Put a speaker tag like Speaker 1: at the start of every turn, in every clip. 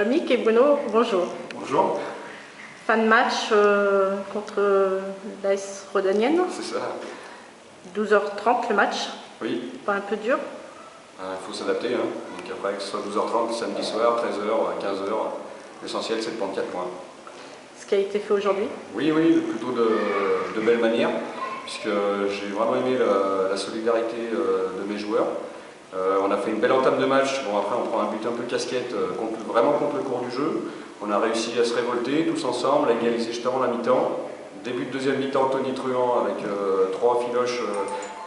Speaker 1: Mick et Bruno, bonjour.
Speaker 2: Bonjour.
Speaker 1: Fin de match contre l'AS Rodanienne.
Speaker 2: C'est ça.
Speaker 1: 12h30 le match.
Speaker 2: Oui.
Speaker 1: Pas un peu dur?
Speaker 2: Il faut s'adapter. Donc après, que ce soit 12h30, samedi soir, 13h, 15h, l'essentiel c'est de prendre 4 points.
Speaker 1: Ce qui a été fait aujourd'hui?
Speaker 2: Oui, plutôt de belle manière, puisque j'ai vraiment aimé la solidarité de mes joueurs. On a fait une belle entame de match. Bon, après on prend un but un peu casquette, vraiment contre le cours du jeu. On a réussi à se révolter tous ensemble, à égaliser juste avant la mi-temps. Début de deuxième mi-temps, Tony Truand avec 3 filoches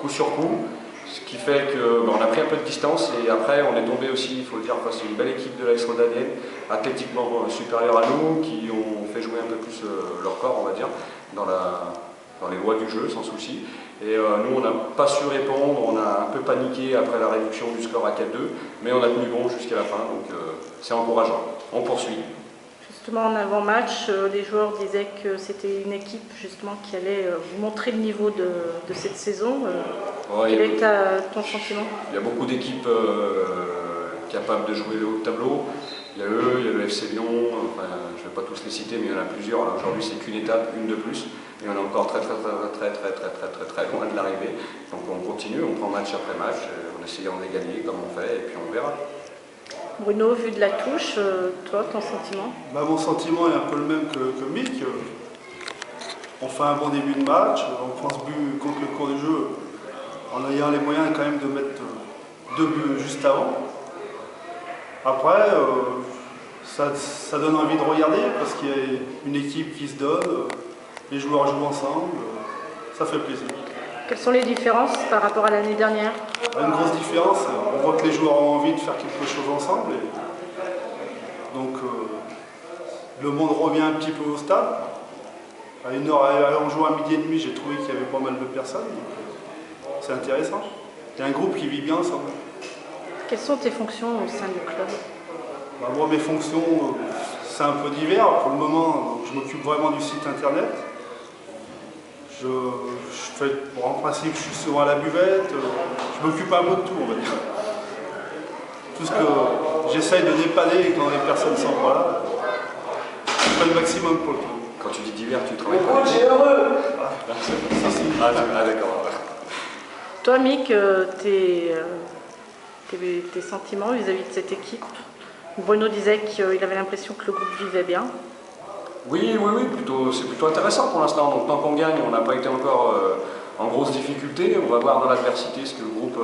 Speaker 2: coup sur coup. Ce qui fait qu'on a pris un peu de distance et après on est tombé aussi, il faut le dire, face à une belle équipe de l'AS Rodanienne, athlétiquement supérieure à nous, qui ont fait jouer un peu plus leur corps, on va dire, dans les lois du jeu, sans souci. Et nous, on n'a pas su répondre, on a un peu paniqué après la réduction du score à 4-2, mais on a tenu bon jusqu'à la fin, donc c'est encourageant. On poursuit.
Speaker 1: Justement, en avant-match, les joueurs disaient que c'était une équipe justement qui allait vous montrer le niveau de cette saison. Quel est ton sentiment?
Speaker 2: Il y a beaucoup d'équipes capables de jouer le haut de tableau. Il y a eux, il y a le FC Lyon, enfin, je ne vais pas tous les citer, mais il y en a plusieurs. Aujourd'hui, c'est qu'une étape, une de plus, et on est encore très loin de l'arrivée. Donc on continue, on prend match après match, en essayant de gagner comme on fait, et puis on verra.
Speaker 1: Bruno, vu de la touche, toi, ton sentiment?
Speaker 3: Mon sentiment est un peu le même que Mick. On fait un bon début de match, on prend ce but contre le cours du jeu, en ayant les moyens quand même de mettre 2 buts juste avant. Après, ça donne envie de regarder parce qu'il y a une équipe qui se donne, les joueurs jouent ensemble, ça fait plaisir.
Speaker 1: Quelles sont les différences par rapport à l'année dernière?
Speaker 3: Une grosse différence, on voit que les joueurs ont envie de faire quelque chose ensemble. Et donc le monde revient un petit peu au stade. À une heure, on joue à 12h30, j'ai trouvé qu'il y avait pas mal de personnes. C'est intéressant. Il y a un groupe qui vit bien ensemble.
Speaker 1: Quelles sont tes fonctions au sein du club?
Speaker 3: Moi, mes fonctions, c'est un peu divers. Pour le moment, je m'occupe vraiment du site internet. En principe, je suis souvent à la buvette. Je m'occupe un peu de tout, on va dire. Tout ce que j'essaye de dépanner quand les personnes sont pas là. Je fais le maximum pour le club.
Speaker 2: Quand tu dis divers, tu travailles pas.
Speaker 4: C'est heureux.
Speaker 2: D'accord.
Speaker 1: Toi, Mick, tes sentiments vis-à-vis de cette équipe? Bruno disait qu'il avait l'impression que le groupe vivait bien.
Speaker 2: Oui, c'est plutôt intéressant pour l'instant. Donc tant qu'on gagne, on n'a pas été encore en grosse difficulté. On va voir dans l'adversité ce que le groupe...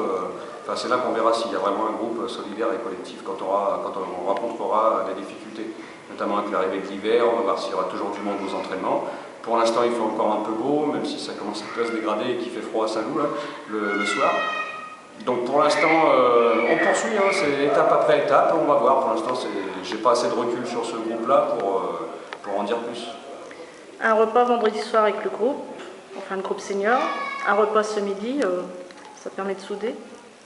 Speaker 2: c'est là qu'on verra s'il y a vraiment un groupe solidaire et collectif quand on rencontrera des difficultés, notamment avec l'arrivée de l'hiver. On va voir s'il y aura toujours du monde aux entraînements. Pour l'instant, il fait encore un peu beau, même si ça commence un peu à se dégrader et qu'il fait froid à Saint-Loup le soir. Donc pour l'instant, on poursuit, c'est étape après étape, on va voir. Pour l'instant, j'ai pas assez de recul sur ce groupe-là pour en dire plus.
Speaker 1: Un repas vendredi soir avec le groupe, enfin le groupe senior, un repas ce midi, ça permet de souder?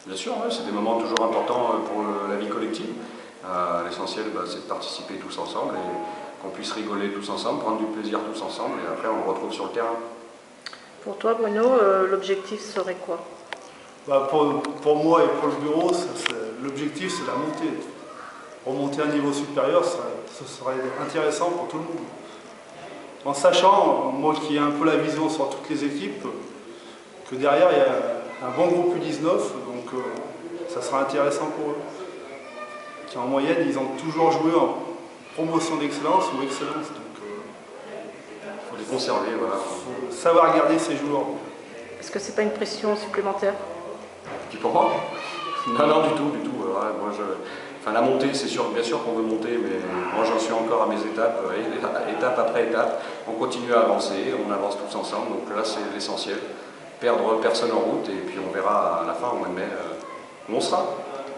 Speaker 2: Bien sûr, c'est des moments toujours importants pour la vie collective. L'essentiel, c'est de participer tous ensemble et qu'on puisse rigoler tous ensemble, prendre du plaisir tous ensemble et après on le retrouve sur le terrain.
Speaker 1: Pour toi, Bruno, l'objectif serait quoi?
Speaker 3: Pour moi et pour le bureau, l'objectif c'est la montée. Remonter à un niveau supérieur, ce serait intéressant pour tout le monde. En sachant, moi qui ai un peu la vision sur toutes les équipes, que derrière il y a un bon groupe U19, donc ça sera intéressant pour eux. Qui en moyenne, ils ont toujours joué en promotion d'excellence ou excellence. Donc
Speaker 2: il faut les conserver, voilà.
Speaker 3: Il faut savoir garder ces joueurs.
Speaker 1: Est-ce que c'est pas une pression supplémentaire?
Speaker 2: Qui pour moi? Non, du tout. La montée, c'est sûr, bien sûr qu'on veut monter, mais moi j'en suis encore à mes étapes, étape après étape. On continue à avancer, on avance tous ensemble, donc là c'est l'essentiel. Perdre personne en route, et puis on verra à la fin, au mois de mai, où on sera.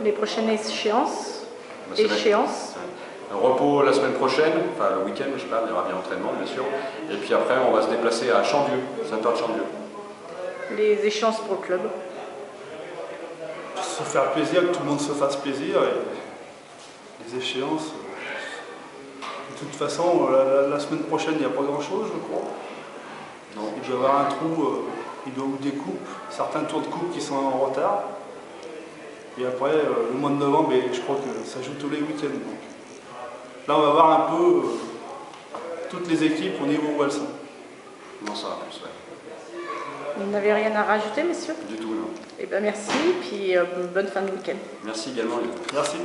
Speaker 1: Les prochaines échéances?
Speaker 2: Un repos la semaine prochaine, enfin le week-end, je sais pas, il y aura bien entraînement, bien sûr. Et puis après, on va se déplacer à Chandieu, Saint-Ouen-de-Chandieu. Les
Speaker 1: échéances pour le club?
Speaker 3: Se faire plaisir, que tout le monde se fasse plaisir. Et les échéances, de toute façon, la semaine prochaine, il n'y a pas grand-chose, je crois. Non. Il doit y avoir un trou, ou des coupes, certains tours de coupe qui sont en retard. Et après, le mois de novembre, je crois que ça joue tous les week-ends. là on va voir un peu toutes les équipes au niveau où elles sont.
Speaker 2: Non, ça va plus, ouais.
Speaker 1: Vous n'avez rien à rajouter, messieurs?
Speaker 2: Du tout, non.
Speaker 1: Eh bien, merci, puis bonne fin de week-end.
Speaker 2: Merci également, Léo.
Speaker 3: Merci.